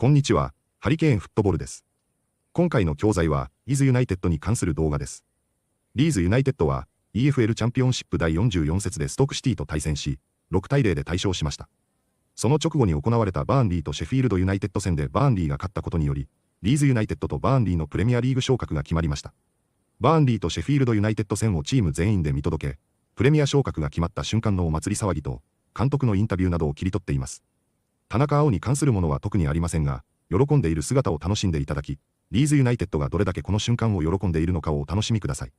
こんにちは、ハリケーンフットボールです。今回の教材は、リーズユナイテッドに関する動画です。リーズユナイテッドは、EFL チャンピオンシップ第44節でストックシティと対戦し、6対0で大勝しました。その直後に行われたバーンリーとシェフィールドユナイテッド戦でバーンリーが勝ったことにより、リーズユナイテッドとバーンリーのプレミアリーグ昇格が決まりました。バーンリーとシェフィールドユナイテッド戦をチーム全員で見届け、プレミア昇格が決まった瞬間のお祭り騒ぎと、監督のインタビューなどを切り取っています。田中碧に関するものは特にありませんが、喜んでいる姿を楽しんでいただき、リーズユナイテッドがどれだけこの瞬間を喜んでいるのかをお楽しみください。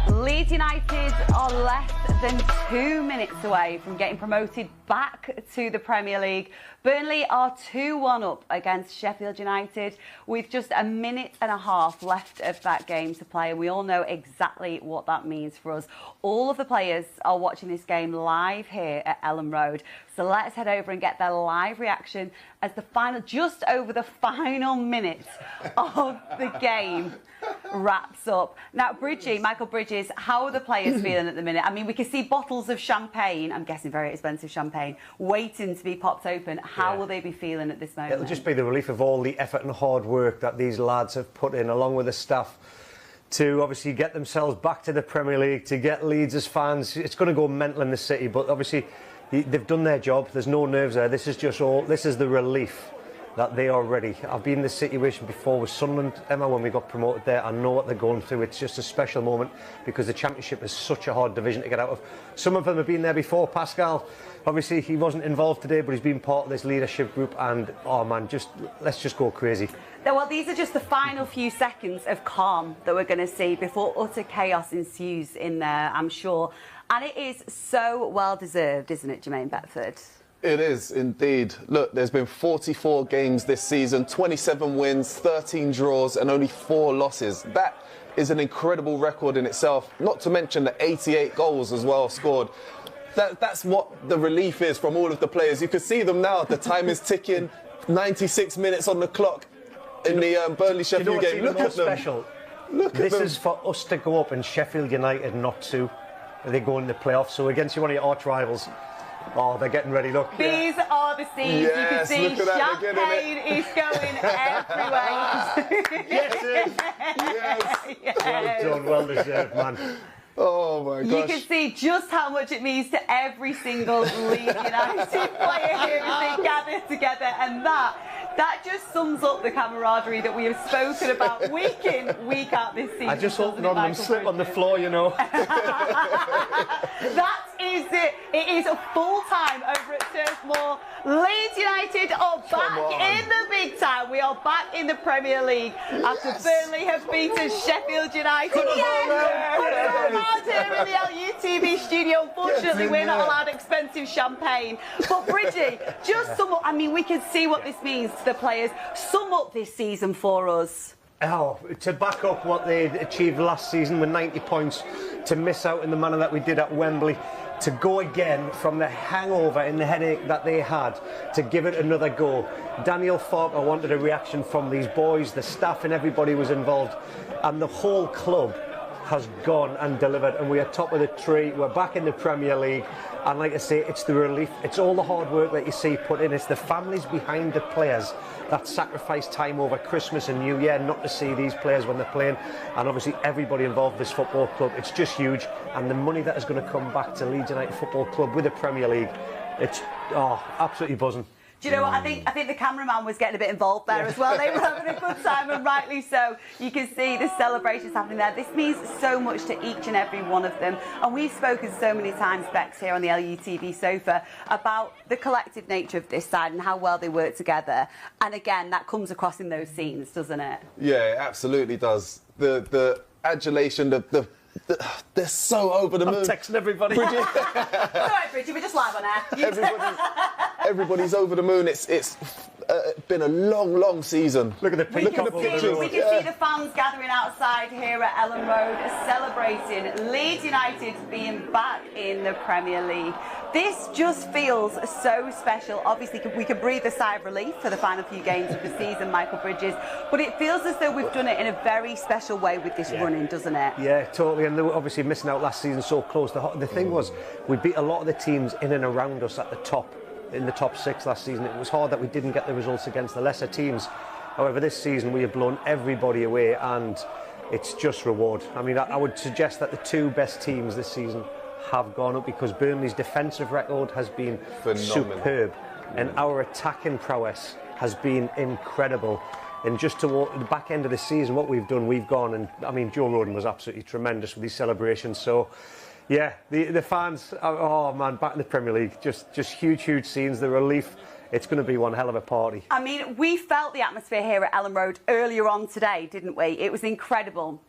Leeds United are less than 2 minutes away from getting promoted back to the Premier League. Burnley are 2-1 up against Sheffield United with just a minute and a half left of that game to play, and we all know exactly what that means for us. All of the players are watching this game live here at Elland Road, so let's head over and get their live reaction as the final, just over the final minute of the game wraps up. Now, Michael Bridges, how are the players feeling at the minute? I mean, we can see bottles of champagne, I'm guessing very expensive champagne, waiting to be popped open. How will they be feeling at this moment? It'll just be the relief of all the effort and hard work that these lads have put in, along with the staff, to obviously get themselves back to the Premier League, to get Leeds as fans. It's going to go mental in the city, but obviously they've done their job. There's no nerves there. This is the relief that they are ready. I've been in this situation before with Sunderland, Emma, when we got promoted there. I know what they're going through. It's just a special moment because the Championship is such a hard division to get out of. Some of them have been there before. Pascal, obviously he wasn't involved today, but he's been part of this leadership group, and oh man, let's just go crazy. Well, these are just the final few seconds of calm that we're going to see before utter chaos ensues in there, I'm sure. And it is so well deserved, isn't it, Jermaine Beckford? It is indeed. Look, there's been 44 games this season, 27 wins, 13 draws and only 4 losses. That is an incredible record in itself, not to mention the 88 goals as well scored. That's what the relief is from all of the players. You can see them now. The time is ticking, 96 minutes on the clock in the Burnley-Sheffield game. Look at them. Special? Look at them. This is for us to go up and Sheffield United not to. They go in the playoffs, so against one of your arch rivals. Oh, they're getting ready, look. These are the scenes. Yes, you can see champagne is going everywhere. Yes. Well done, well deserved, man. Oh my gosh. You can see just how much it means to every single Leeds United player here as they gather together, and that just sums up the camaraderie that we have spoken about week in, week out this season. I just hope none of them slip on the floor, you know. That is it. It is a full time over at Turf Moor. Leeds United are back in the big time. We are back in the Premier League after Burnley have beaten Sheffield United. Around here in the LUTV studio. Unfortunately, we're not allowed expensive champagne. But Bridgie, just sum up. I mean, we can see what this means to the players. Sum up this season for us. Oh, to back up what they achieved last season with 90 points, to miss out in the manner that we did at Wembley, to go again from the hangover and the headache that they had, to give it another go. Daniel Farke wanted a reaction from these boys, the staff and everybody was involved, and the whole club has gone and delivered, and we are top of the tree. We're back in the Premier League, and like I say, it's the relief, it's all the hard work that you see put in, it's the families behind the players that sacrifice time over Christmas and New Year not to see these players when they're playing, and obviously everybody involved in this football club. It's just huge, and the money that is going to come back to Leeds United Football Club with the Premier League, it's absolutely buzzing. Do you know what? I think the cameraman was getting a bit involved there as well. They were having a good time, and rightly so. You can see the celebrations happening there. This means so much to each and every one of them. And we've spoken so many times, Bex, here on the LUTV sofa, about the collective nature of this side and how well they work together. And again, that comes across in those scenes, doesn't it? Yeah, it absolutely does. The adulation, they're so over the moon. I'm texting everybody. All right, Bridgie, we're just live on air. Everybody's over the moon. It's been a long, long season. Look at the We can see the fans gathering outside here at Ellen Road celebrating Leeds United being back in the Premier League. This just feels so special. Obviously, we can breathe a sigh of relief for the final few games of the season, Michael Bridges, but it feels as though we've done it in a very special way with this running, doesn't it? Yeah, totally. And they were obviously missing out last season so close. The thing was, we beat a lot of the teams in and around us at the top, in the top 6 last season. It was hard that we didn't get the results against the lesser teams. However, this season we have blown everybody away, and it's just reward. I mean, I would suggest that the 2 best teams this season have gone up, because Burnley's defensive record has been superb and our attacking prowess has been incredible. And just toward the back end of the season, what we've done, we've gone, and I mean, Joe Rodon was absolutely tremendous with these celebrations. So yeah, the fans, oh man, back in the Premier League, just huge scenes, the relief. It's going to be one hell of a party. I mean, we felt the atmosphere here at Ellen Road earlier on today, didn't we? It was incredible.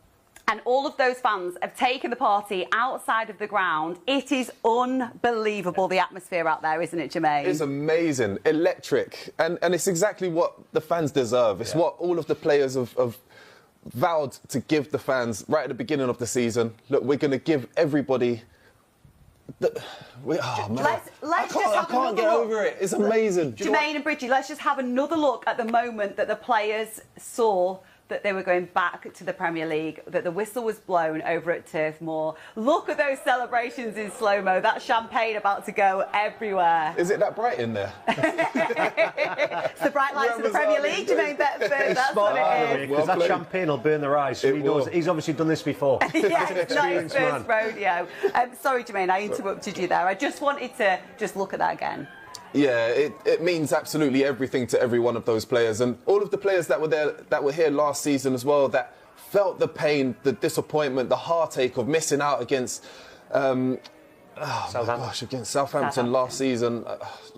And all of those fans have taken the party outside of the ground. It is unbelievable, the atmosphere out there, isn't it, Jermaine? It's amazing, electric. And it's exactly what the fans deserve. It's what all of the players have vowed to give the fans right at the beginning of the season. Look, we're going to give everybody... I can't get over it. It's amazing. Jermaine and Bridgie, let's just have another look at the moment that the players saw that they were going back to the Premier League, that the whistle was blown over at Turf Moor. Look at those celebrations in slow-mo. That champagne about to go everywhere. Is it that bright in there? It's the bright lights of the Premier League, Jermaine Bettford. That's what it is. Because that champagne will burn their eyes. So he's obviously done this before. Yeah, it's not his first rodeo. Sorry, Jermaine, I interrupted you there. I just wanted to just look at that again. Yeah, it means absolutely everything to every one of those players, and all of the players that were there, that were here last season as well, that felt the pain, the disappointment, the heartache of missing out against Southampton last season.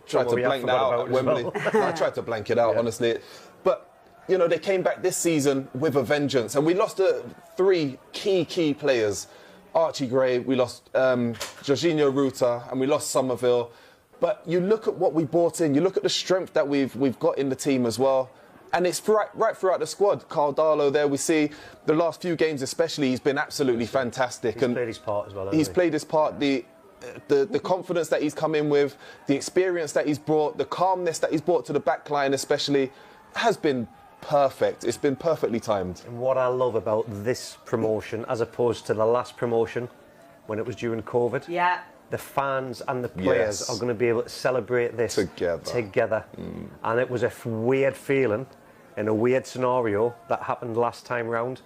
Tried to blank that out at Wembley. I tried to blank it out, honestly. But you know, they came back this season with a vengeance, and we lost 3 key players: Archie Gray, we lost Jorginho Ruta, and we lost Somerville. But you look at what we brought in, you look at the strength that we've got in the team as well, and it's right throughout the squad. Carl Darlow there, we see the last few games especially, he's been absolutely fantastic. He's played his part as well, hasn't he? He's played his part, the confidence that he's come in with, the experience that he's brought, the calmness that he's brought to the back line especially, has been perfect. It's been perfectly timed. And what I love about this promotion, as opposed to the last promotion, when it was during COVID, the fans and the players are going to be able to celebrate this together. And it was a weird feeling in a weird scenario that happened last time round.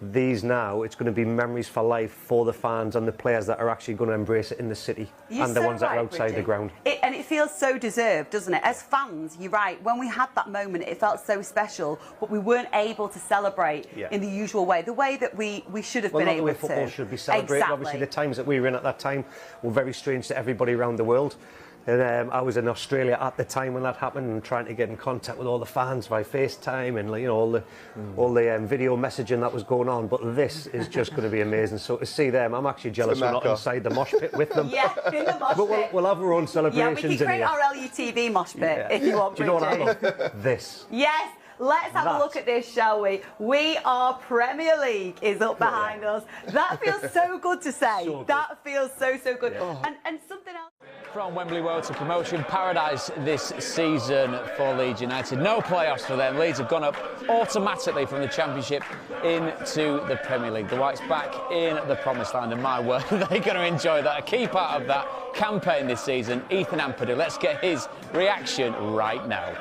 These now, it's going to be memories for life for the fans and the players that are actually going to embrace it in the city. And the ones that are outside the ground. And it feels so deserved, doesn't it? As fans, you're right, when we had that moment, it felt so special, but we weren't able to celebrate in the usual way, the way that we should have been able to. Well, not the way football should be celebrated. Obviously, the times that we were in at that time were very strange to everybody around the world. And I was in Australia at the time when that happened, and trying to get in contact with all the fans by FaceTime and, you know, all the video messaging that was going on. But this is just going to be amazing. So to see them, I'm actually jealous we're not inside the mosh pit with them. Yeah, in the mosh pit. We'll have our own celebrations in here. Yeah, we can create our LUTV mosh pit if you want. Do you know what I love? This. Yes. Let's have a look at this, shall we? We are Premier League is up behind us. That feels so good to say. That feels so good. And something else. From Wembley Road to promotion paradise this season for Leeds United. No playoffs for them. Leeds have gone up automatically from the Championship into the Premier League. The Whites back in the promised land, and my word, they're going to enjoy that. A key part of that campaign this season, Ethan Ampadu. Let's get his reaction right now.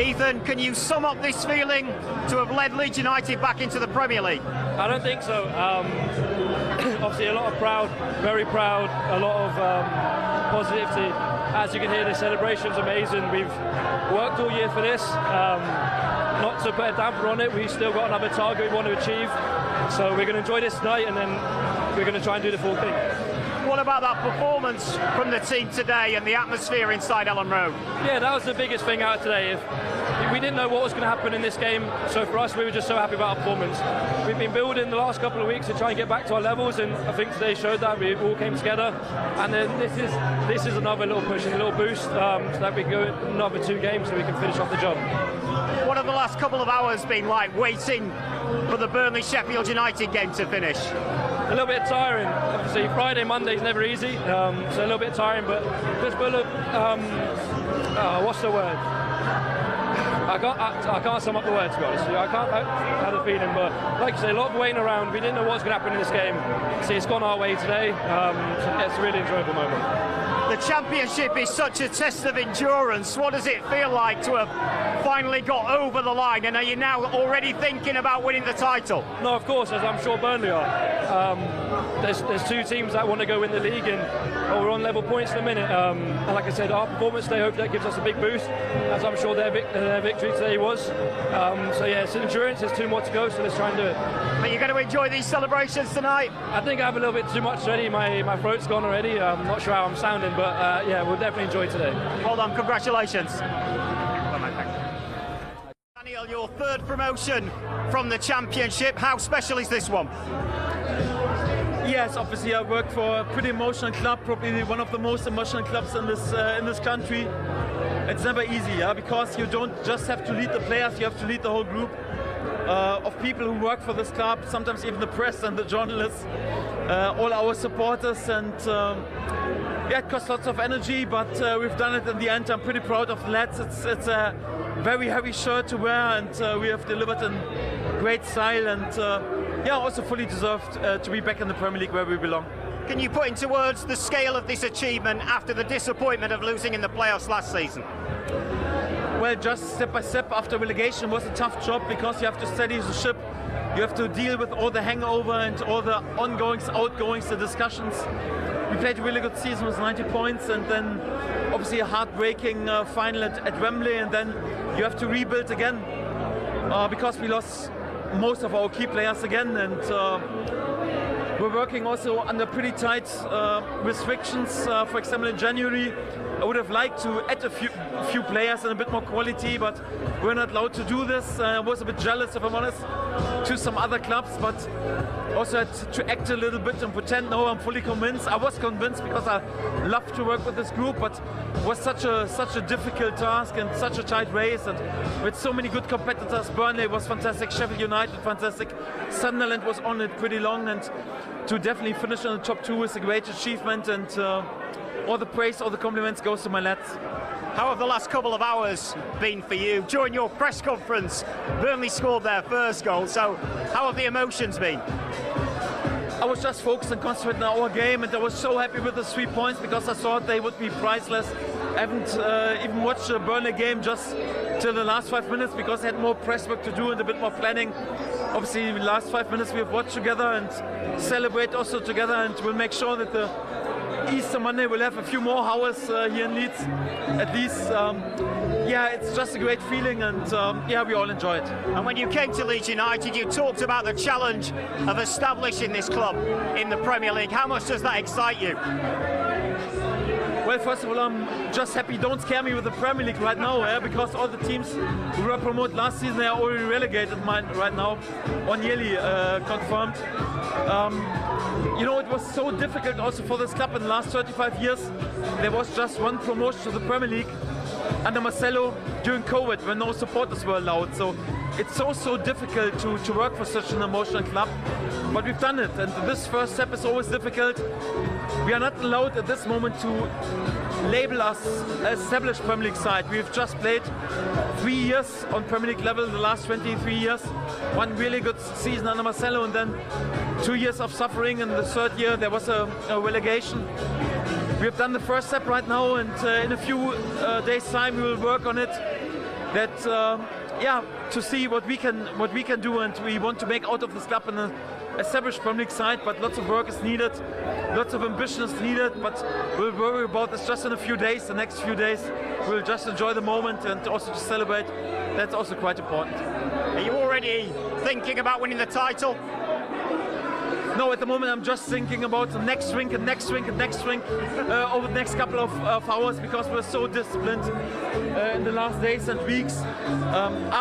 Ethan, can you sum up this feeling to have led Leeds United back into the Premier League? I don't think so. Obviously a lot of proud, very proud, a lot of positivity. As you can hear, the celebration's amazing. We've worked all year for this. Not to put a damper on it, we've still got another target we want to achieve. So we're going to enjoy this tonight, and then we're going to try and do the full thing. What about that performance from the team today and the atmosphere inside Ellen Road? Yeah, that was the biggest thing out of today. we didn't know what was going to happen in this game, so for us we were just so happy about our performance. We've been building the last couple of weeks to try and get back to our levels, and I think today showed that. We all came together, and then this is another little push and a little boost so that we can go another 2 games so we can finish off the job. What have the last couple of hours been like waiting for the Burnley-Sheffield United game to finish? A little bit tiring. Obviously, Friday, Monday is never easy, so a little bit tiring. But just full of what's the word? I can't sum up the word, to be honest. I can't have the feeling, but like you say, a lot of waiting around. We didn't know what was going to happen in this game. See, it's gone our way today. So it's a really enjoyable moment. The championship is such a test of endurance. What does it feel like to have finally got over the line? And are you now already thinking about winning the title? No, of course, as I'm sure Burnley are. There's 2 teams that want to go win the league, and we're on level points in a minute. And like I said, our performance today, I hope that gives us a big boost, as I'm sure their victory today was. So yeah, it's endurance. There's 2 more to go, so let's try and do it. Are you going to enjoy these celebrations tonight? I think I have a little bit too much already. My throat's gone already. I'm not sure how I'm sounding, but yeah, we'll definitely enjoy today. Hold on, congratulations. Daniel, your 3rd promotion from the Championship. How special is this one? Yes, obviously I work for a pretty emotional club, probably one of the most emotional clubs in this country. It's never easy, because you don't just have to lead the players, you have to lead the whole group of people who work for this club, sometimes even the press and the journalists, all our supporters, and yeah, it costs lots of energy, but we've done it in the end. I'm pretty proud of the lads. It's a very heavy shirt to wear, and we have delivered in great style, and yeah, also fully deserved to be back in the Premier League where we belong. Can you put into words the scale of this achievement after the disappointment of losing in the playoffs last season? Well, just step by step after relegation was a tough job, because you have to steady the ship. You have to deal with all the hangover and all the ongoings, outgoings, the discussions. We played a really good season with 90 points, and then obviously a heartbreaking final at Wembley, and then you have to rebuild again because we lost most of our key players again, and we're working also under pretty tight restrictions. For example, in January I would have liked to add a few players and a bit more quality, but we're not allowed to do this. I was a bit jealous, if I'm honest, to some other clubs, but also had to act a little bit and pretend, no, I'm fully convinced. I was convinced because I love to work with this group, but it was such a difficult task and such a tight race, and with so many good competitors. Burnley was fantastic, Sheffield United fantastic, Sunderland was on it pretty long, and to definitely finish in the top 2 is a great achievement, and all the praise, all the compliments goes to my lads. How have the last couple of hours been for you? During your press conference, Burnley scored their first goal, so how have the emotions been? I was just focused and concentrating on our game, and I was so happy with the 3 points because I thought they would be priceless. I haven't even watched the Burnley game just till the last 5 minutes because I had more press work to do and a bit more planning. Obviously, the last 5 minutes we have watched together and celebrate also together, and we'll make sure that the Easter Monday we'll have a few more hours here in Leeds, at least. Yeah, it's just a great feeling, and yeah, we all enjoy it. And when you came to Leeds United, you talked about the challenge of establishing this club in the Premier League. How much does that excite you? Well, first of all, I'm just happy. Don't scare me with the Premier League right now, because all the teams who were promoted last season, they are already relegated right now, or nearly confirmed. You know, it was so difficult also for this club in the last 35 years. There was just one promotion to the Premier League under Marcelo during COVID, when no supporters were allowed. So it's so difficult to work for such an emotional club. But we've done it, and this first step is always difficult. We are not allowed at this moment to label us as established Premier League side. We've just played 3 years on Premier League level in the last 23 years. One really good season under Marcelo, and then 2 years of suffering, and the third year there was a relegation. We have done the first step right now, and in a few days' time we will work on it. That yeah, to see what we can do, and we want to make out of this club an established Premier League side. But lots of work is needed, lots of ambition is needed. But we'll worry about this just in a few days. The next few days, we'll just enjoy the moment and also to celebrate. That's also quite important. Are you already thinking about winning the title? no, at the moment I'm just thinking about the next drink and next drink and next drink over the next couple of hours, because we're so disciplined in the last days and weeks.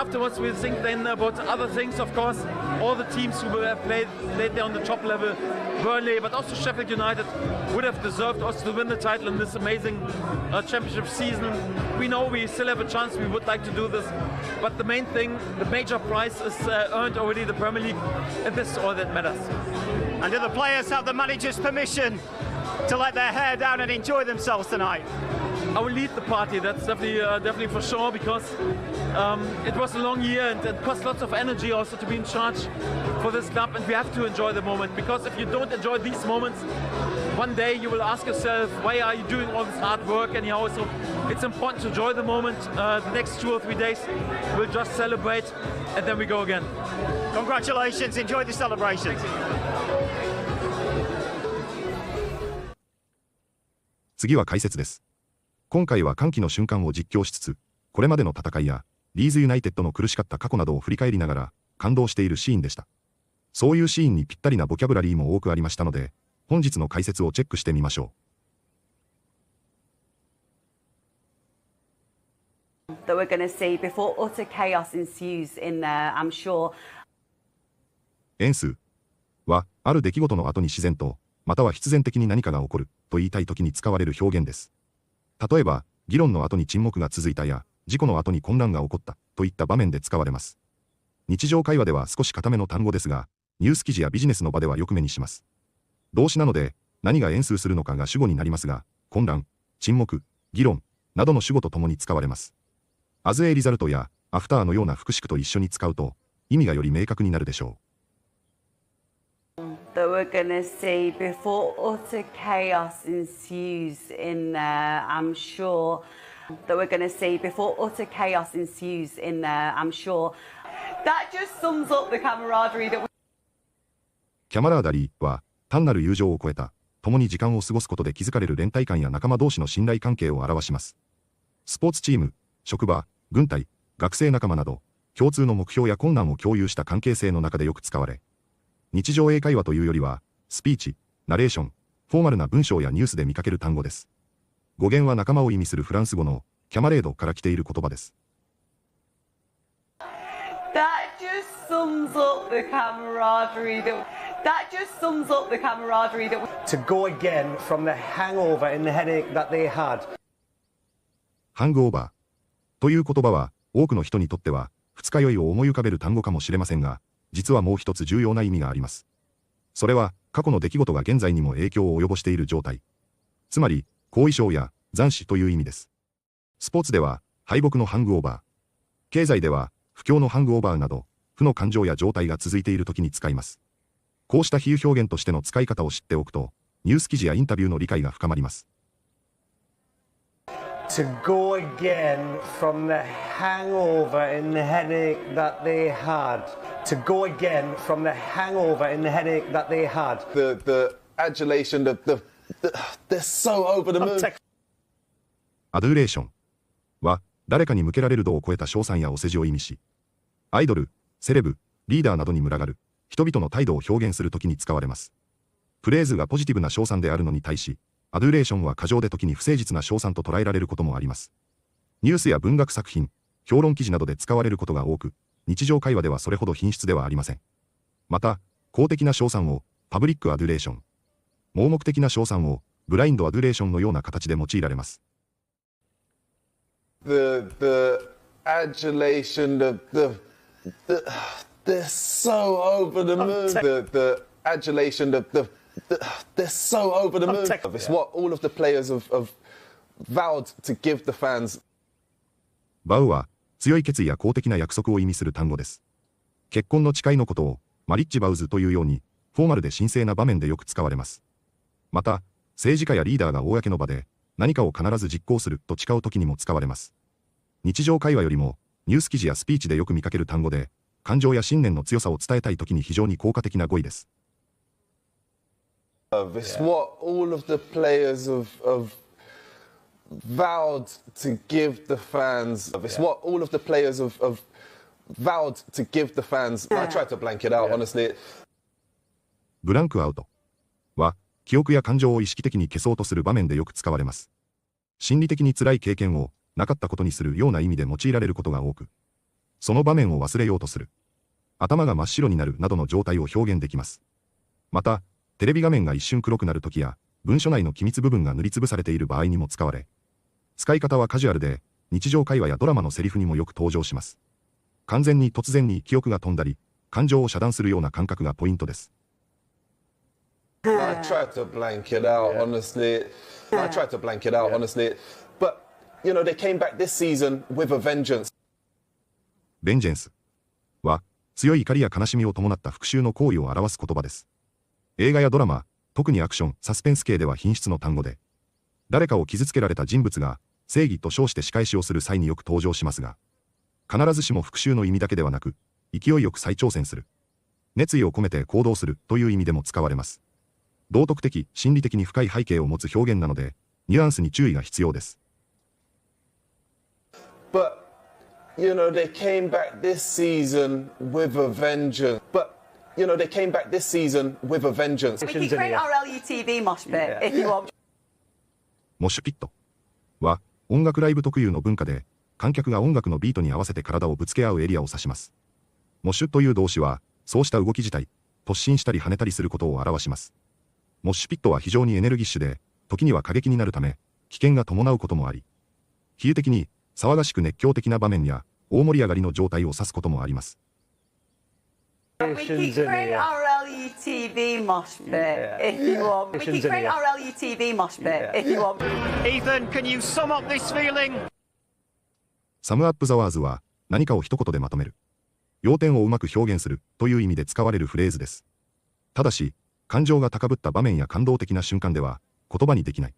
Afterwards we'll think then about other things, of course. All the teams who have played there on the top level, Burnley, but also Sheffield United, would have deserved also to win the title in this amazing championship season. We know we still have a chance, we would like to do this, but the main thing, the major prize is earned already, the Premier League, and this is all that matters. And do the players have the manager's permission to let their hair down and enjoy themselves tonight? I will lead the party, that's definitely for sure, because it was a long year and it cost lots of energy also to be in charge for this club, and we have to enjoy the moment, because if you don't enjoy these moments, one day you will ask yourself, why are you doing all this hard work anyhow? So it's important to enjoy the moment. The next 2 or 3 days we'll just celebrate and then we go again. Congratulations, enjoy the celebration. 次は解説です。今回は歓喜の瞬間を実況しつつ、これまでの戦いや、リーズユナイテッドの苦しかった過去などを振り返りながら、感動しているシーンでした。そういうシーンにぴったりなボキャブラリーも多くありましたので、本日の解説をチェックしてみましょう。That we're going to see before utter chaos ensues in there, I'm sure. 演数は、ある出来事の後に自然と、または必然的に何かが起こると言いたいときに使われる表現です。例えば、議論の後に沈黙が続いたや、事故の後に混乱が起こったといった場面で使われます。日常会話では少し固めの単語ですが、ニュース記事やビジネスの場ではよく目にします。動詞なので、何が演数するのかが主語になりますが、混乱、沈黙、議論などの主語とともに使われます。as a resultや after のような副詞句と一緒に使うと、意味がより明確になるでしょう。That we're gonna see before utter chaos ensues in there, I'm sure. That we're gonna see before utter chaos ensues in there, I'm sure. That just sums up the camaraderie that we... キャマラーダリーは、単なる友情を超えた、共に時間を過ごすことで築かれる連帯感や仲間同士の信頼関係を表します。スポーツチーム、職場、軍隊、学生仲間など、共通の目標や困難を共有した関係性の中でよく使われ、日常英会話というよりは、スピーチ、ナレーション、フォーマルな文章やニュースで見かける単語です。語源は仲間を意味するフランス語のキャマレードから来ている言葉です。That just sums up the camaraderie that just sums up the camaraderie that to go again from the hangover and the headache that they had. ハングオーバーという言葉は多くの人にとっては二日酔いを思い浮かべる単語かもしれませんが、実はもう一つ重要な意味があります。それは過去の出来事が現在にも影響を及ぼしている状態。つまり後遺症や残死という意味です。スポーツでは敗北のハングオーバー。経済では不況のハングオーバーなど負の感情や状態が続いている時に使います。こうした比喩表現としての使い方を知っておくと、ニュース記事やインタビューの理解が深まります。To go again from the hangover and the headache that they had. To go again from the hangover and the headache that they had. The adulation, they're so over the moon. アドゥレーションは誰かに向けられる度を超えた称賛やお世辞を意味し、アイドル、セレブ、リーダーなどに群がる人々の態度を表現するときに使われます。フレーズがポジティブな称賛であるのに対し、アドゥレーションは過剰で時に不誠実な称賛と捉えられることもあります。ニュースや文学作品、評論記事などで使われることが多く、日常会話ではそれほど品質ではありません。また、公的な称賛をパブリックアドゥレーション、盲目的な称賛をブラインドアドゥレーションのような形で用いられます。The adulation, they're so over the moon. The adulation, they're so over the moon. It's what all of the players have vowed to give the fans. バウは強い決意や公的な約束を意味する単語です。結婚の誓いのことをマリッジバウズというようにフォーマルで神聖な場面でよく使われます。また、政治家やリーダーが公の場で何かを必ず実行すると誓う時にも使われます。日常会話よりもニュース記事やスピーチでよく見かける単語で、感情や信念の強さを伝えたい時に非常に効果的な語彙です。It's what all of the players have vowed to give the fans. It's what all of the players have vowed to give the fans. I tried to blank it out, honestly. ブランクアウトは、記憶や感情を意識的に消そうとする場面でよく使われます。心理的に辛い経験をなかったことにするような意味で用いられることが多く、その場面を忘れようとする、頭が真っ白になるなどの状態を表現できます。また、テレビ画面が一瞬黒くなるときや、文書内の機密部分が塗りつぶされている場合にも使われ、使い方はカジュアルで、日常会話やドラマのセリフにもよく登場します。完全に突然に記憶が飛んだり、感情を遮断するような感覚がポイントです。I tried to blank it out, honestly. I tried to blank it out, honestly. But, you know, they came back this season with a vengeance. ベンジェンスは、強い怒りや悲しみを伴った復讐の行為を表す言葉です。映画やドラマ、特にアクション、サスペンス系では品質の単語で、誰かを傷つけられた人物が正義と称して仕返しをする際によく登場しますが、必ずしも復讐の意味だけではなく、勢いよく再挑戦する、熱意を込めて行動するという意味でも使われます。道徳的、心理的に深い背景を持つ表現なので、ニュアンスに注意が必要です。But, you know, they came back this season with a vengeance. But, you know, they came back this season with a vengeance. We can create our LUTV mosh pit if you want. モッシュピットは、音楽ライブ特有の文化で、観客が音楽のビートに合わせて体をぶつけ合うエリアを指します。モッシュという動詞は、そうした動き自体、突進したり跳ねたりすることを表します。モッシュピットは非常にエネルギッシュで、時には過激になるため、危険が伴うこともあり、比喩的に騒がしく熱狂的な場面や大盛り上がりの状態を指すこともあります。We can create our LUTV mosh pit if you want. We can create our LUTV mosh pit if you want. Ethan, can you sum up this feeling? サムアップザワーズは何かを一言でまとめる、要点をうまく表現するという意味で使われるフレーズです。ただし、感情が高ぶった場面や感動的な瞬間では言葉にできない、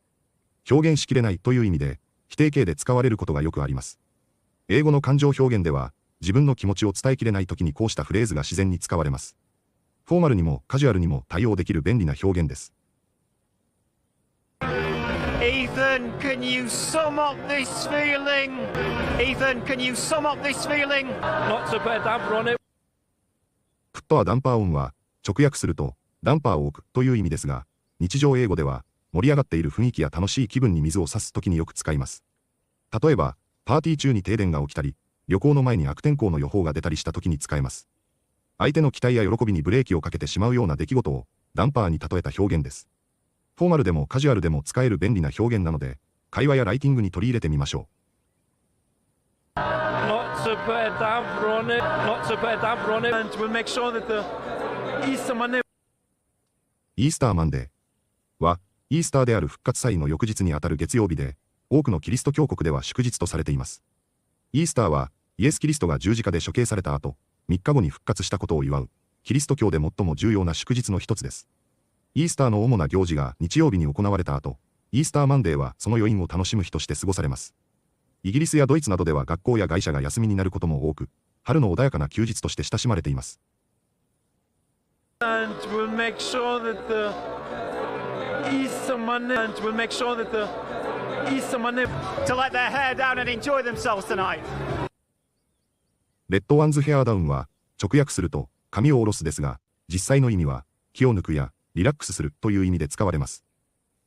表現しきれないという意味で否定形で使われることがよくあります。英語の感情表現では自分の気持ちを伝えきれないときにこうしたフレーズが自然に使われます。フォーマルにもカジュアルにも対応できる便利な表現です。Ethan, can you sum up this feeling? Ethan, can you sum up this feeling? Not to put a damper on it. プットはダンパーオンは直訳するとダンパーを置くという意味ですが、日常英語では盛り上がっている雰囲気や楽しい気分に水を差すときによく使います。例えば、パーティー中に停電が起きたり、旅行の前に悪天候の予報が出たりしたときに使えます。相手の期待や喜びにブレーキをかけてしまうような出来事をダンパーに例えた表現です。フォーマルでもカジュアルでも使える便利な表現なので、会話やライティングに取り入れてみましょう。Not to put a damper on it. Not to put a damper on it. And we'll make sure that the Easter Monday. イースターマンデーは、イースターである復活祭の翌日にあたる月曜日で、多くのキリスト教国では祝日とされています。イースターは、イエス・キリストが十字架で処刑された後、3日後に復活したことを祝う、キリスト教で最も重要な祝日の一つです。イースターの主な行事が日曜日に行われた後、イースターマンデーはその余韻を楽しむ日として過ごされます。イギリスやドイツなどでは学校や外車が休みになることも多く、春の穏やかな休日として親しまれています。And we'll make sure that the Easter Monday. And we'll make sure that the Easter Monday. To let their hair down and enjoy themselves tonight. レッドワンズヘアダウンは、直訳すると、髪を下ろすですが、実際の意味は、気を抜くや、リラックスするという意味で使われます。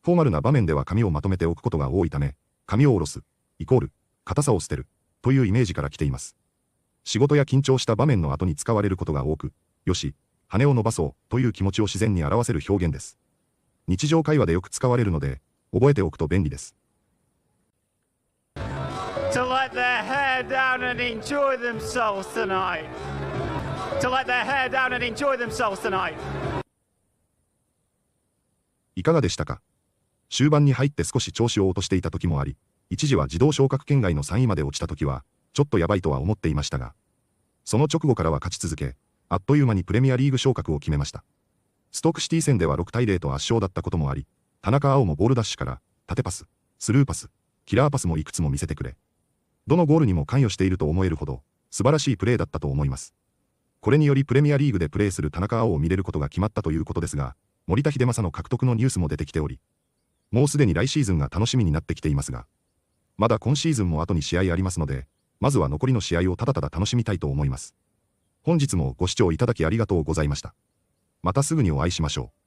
フォーマルな場面では髪をまとめておくことが多いため、髪を下ろす、イコール、硬さを捨てる、というイメージから来ています。仕事や緊張した場面の後に使われることが多く、よし、羽を伸ばそうという気持ちを自然に表せる表現です。日常会話でよく使われるので、覚えておくと便利です。To let their hair down and enjoy themselves tonight. To let their hair down and enjoy themselves tonight. いかがでしたか？終盤に入って少し調子を落としていた時もあり、一時は自動昇格圏外の3位まで落ちた時は、ちょっとやばいとは思っていましたが、その直後からは勝ち続け、あっという間にプレミアリーグ昇格を決めました。ストークシティ戦では6対0と圧勝だったこともあり、田中碧もボールダッシュから、縦パス、スルーパス、キラーパスもいくつも見せてくれ。どのゴールにも関与していると思えるほど、素晴らしいプレーだったと思います。これによりプレミアリーグでプレーする田中碧を見れることが決まったということですが、森田英正の獲得のニュースも出てきており、もうすでに来シーズンが楽しみになってきていますが、まだ今シーズンも後に試合ありますので、まずは残りの試合をただただ楽しみたいと思います。本日もご視聴いただきありがとうございました。またすぐにお会いしましょう。